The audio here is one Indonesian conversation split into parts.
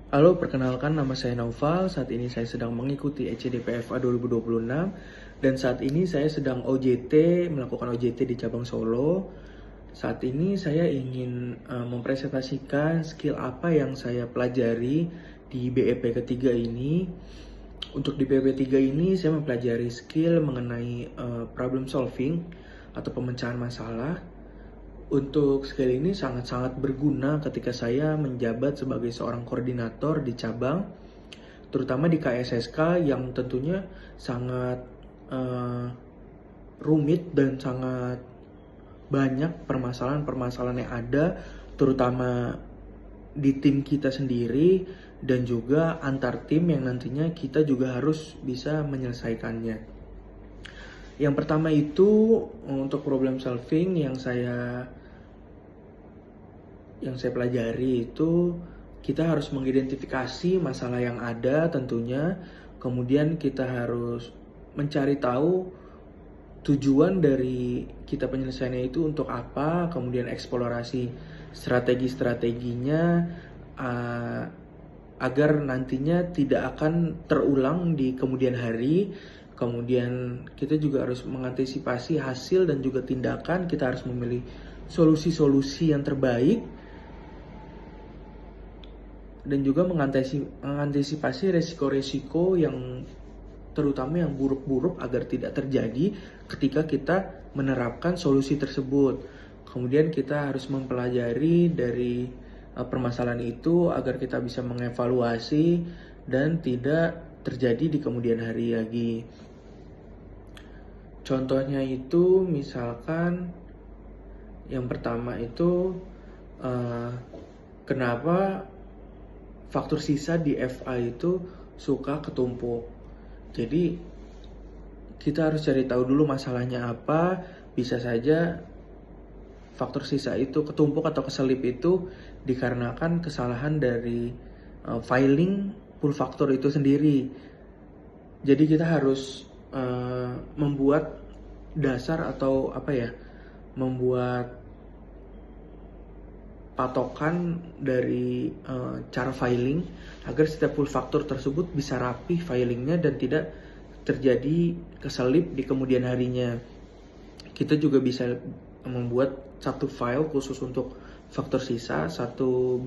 Halo, perkenalkan nama saya Naufal. Saat ini saya sedang mengikuti ECDPFA 2026 dan saat ini saya sedang melakukan OJT di cabang Solo. Saat ini saya ingin mempresentasikan skill apa yang saya pelajari di BEP ketiga ini. Untuk di BEP ketiga ini saya mempelajari skill mengenai problem solving atau pemecahan masalah. Untuk skill ini sangat-sangat berguna ketika saya menjabat sebagai seorang koordinator di cabang, terutama di KSSK yang tentunya sangat rumit dan sangat banyak permasalahan-permasalahan yang ada, terutama di tim kita sendiri dan juga antar tim yang nantinya kita juga harus bisa menyelesaikannya. Yang pertama itu untuk problem solving yang saya pelajari itu kita harus mengidentifikasi masalah yang ada tentunya, kemudian kita harus mencari tahu tujuan dari kita penyelesaiannya itu untuk apa, kemudian eksplorasi strategi-strateginya agar nantinya tidak akan terulang di kemudian hari. Kemudian kita juga harus mengantisipasi hasil dan juga tindakan, kita harus memilih solusi-solusi yang terbaik dan juga mengantisipasi resiko-resiko yang terutama yang buruk-buruk agar tidak terjadi ketika kita menerapkan solusi tersebut. Kemudian kita harus mempelajari dari permasalahan itu agar kita bisa mengevaluasi dan tidak terjadi di kemudian hari lagi. Contohnya itu misalkan yang pertama itu kenapa faktor sisa di FA itu suka ketumpuk. Jadi kita harus cari tahu dulu masalahnya apa. Bisa saja faktor sisa itu ketumpuk atau keselip itu dikarenakan kesalahan dari filing pull faktor itu sendiri. Jadi kita harus membuat dasar atau membuat patokan dari cara filing agar setiap full factor tersebut bisa rapi filingnya dan tidak terjadi keselip di kemudian harinya. Kita juga bisa membuat satu file khusus untuk faktor sisa, satu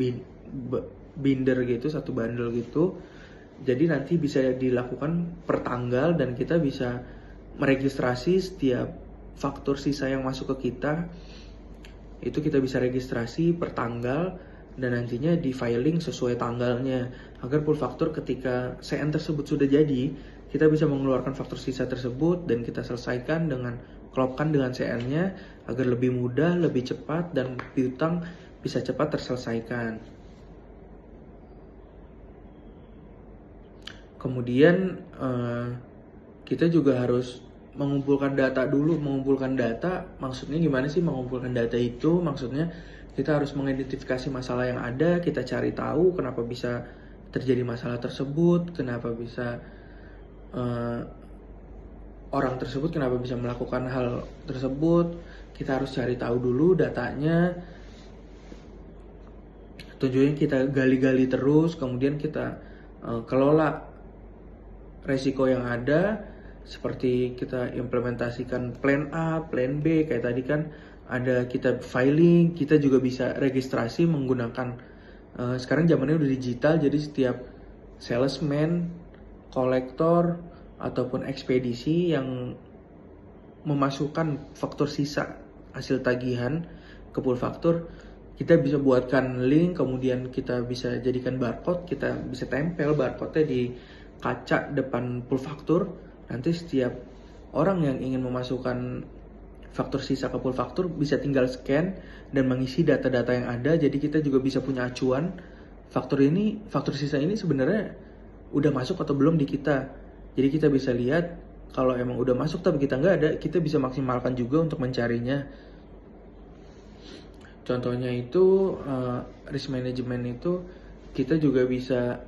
binder gitu, satu bundle gitu. Jadi nanti bisa dilakukan per tanggal dan kita bisa meregistrasi setiap faktor sisa yang masuk ke kita. Itu kita bisa registrasi per tanggal dan nantinya di filing sesuai tanggalnya agar full faktor ketika CN tersebut sudah jadi, kita bisa mengeluarkan faktor sisa tersebut dan kita selesaikan dengan klopkan dengan CN-nya agar lebih mudah, lebih cepat dan piutang bisa cepat terselesaikan. Kemudian kita juga harus mengumpulkan data dulu. Mengumpulkan data maksudnya gimana sih? Mengumpulkan data itu maksudnya kita harus mengidentifikasi masalah yang ada, kita cari tahu kenapa bisa terjadi masalah tersebut, kenapa bisa orang tersebut kenapa bisa melakukan hal tersebut. Kita harus cari tahu dulu datanya, tujuannya kita gali-gali terus, kemudian kita kelola resiko yang ada. Seperti kita implementasikan plan A, plan B, kayak tadi kan ada kita filing, kita juga bisa registrasi menggunakan sekarang zamannya udah digital, jadi setiap salesman, kolektor, ataupun ekspedisi yang memasukkan faktor sisa hasil tagihan ke pool faktur, kita bisa buatkan link, kemudian kita bisa jadikan barcode, kita bisa tempel barcode-nya di kaca depan pool faktur. Nanti setiap orang yang ingin memasukkan faktur sisa ke pool faktur bisa tinggal scan dan mengisi data-data yang ada. Jadi kita juga bisa punya acuan faktur sisa ini sebenarnya udah masuk atau belum di kita. Jadi kita bisa lihat kalau emang udah masuk tapi kita nggak ada, kita bisa maksimalkan juga untuk mencarinya. Contohnya itu risk management itu kita juga bisa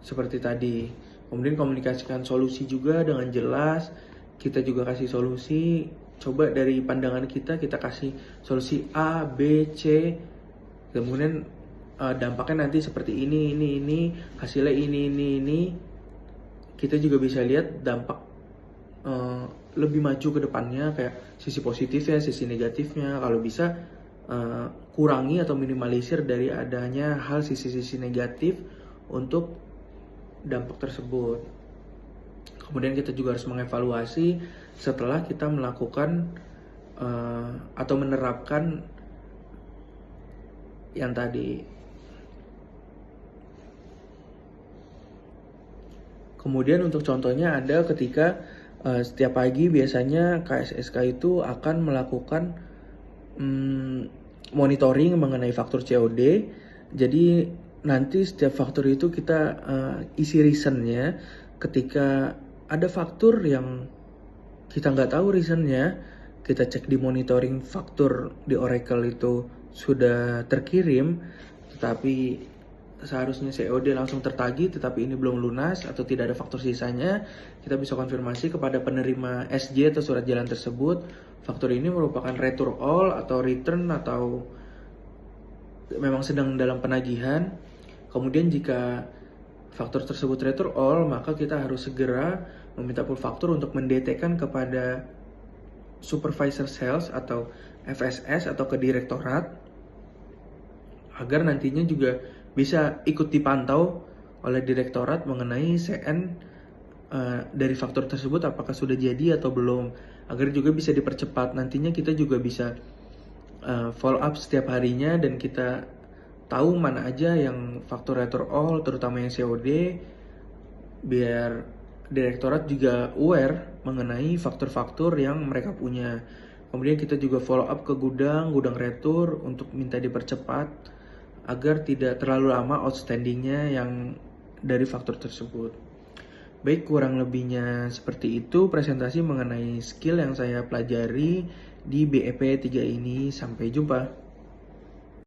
seperti tadi. Kemudian komunikasikan solusi juga dengan jelas. Kita juga kasih solusi. Coba dari pandangan kita kasih solusi A, B, C. Kemudian dampaknya nanti seperti ini, hasilnya ini. Kita juga bisa lihat dampak lebih maju ke depannya, kayak sisi positifnya, sisi negatifnya. Kalau bisa kurangi atau minimalisir dari adanya hal sisi-sisi negatif untuk dampak tersebut. Kemudian kita juga harus mengevaluasi setelah kita melakukan atau menerapkan yang tadi. Kemudian untuk contohnya ada ketika setiap pagi biasanya KSSK itu akan melakukan monitoring mengenai faktur COD. Jadi nanti setiap faktur itu kita isi reasonnya. Ketika ada faktur yang kita nggak tahu reasonnya, kita cek di monitoring faktur di Oracle itu sudah terkirim, tetapi seharusnya COD langsung tertagih tetapi ini belum lunas atau tidak ada faktur sisanya, kita bisa konfirmasi kepada penerima SJ atau surat jalan tersebut, faktur ini merupakan return all atau return atau memang sedang dalam penagihan. Kemudian jika faktur tersebut return all, maka kita harus segera meminta full faktur untuk mendetekkan kepada supervisor sales atau FSS atau ke direktorat, agar nantinya juga bisa ikut dipantau oleh direktorat mengenai CN dari faktur tersebut apakah sudah jadi atau belum, agar juga bisa dipercepat. Nantinya kita juga bisa follow up setiap harinya dan kita tahu mana aja yang faktur return all, terutama yang COD, biar direktorat juga aware mengenai faktur-faktur yang mereka punya. Kemudian kita juga follow up ke gudang retur untuk minta dipercepat agar tidak terlalu lama outstandingnya yang dari faktur tersebut. Baik, kurang lebihnya seperti itu presentasi mengenai skill yang saya pelajari di BEP 3 ini. Sampai jumpa.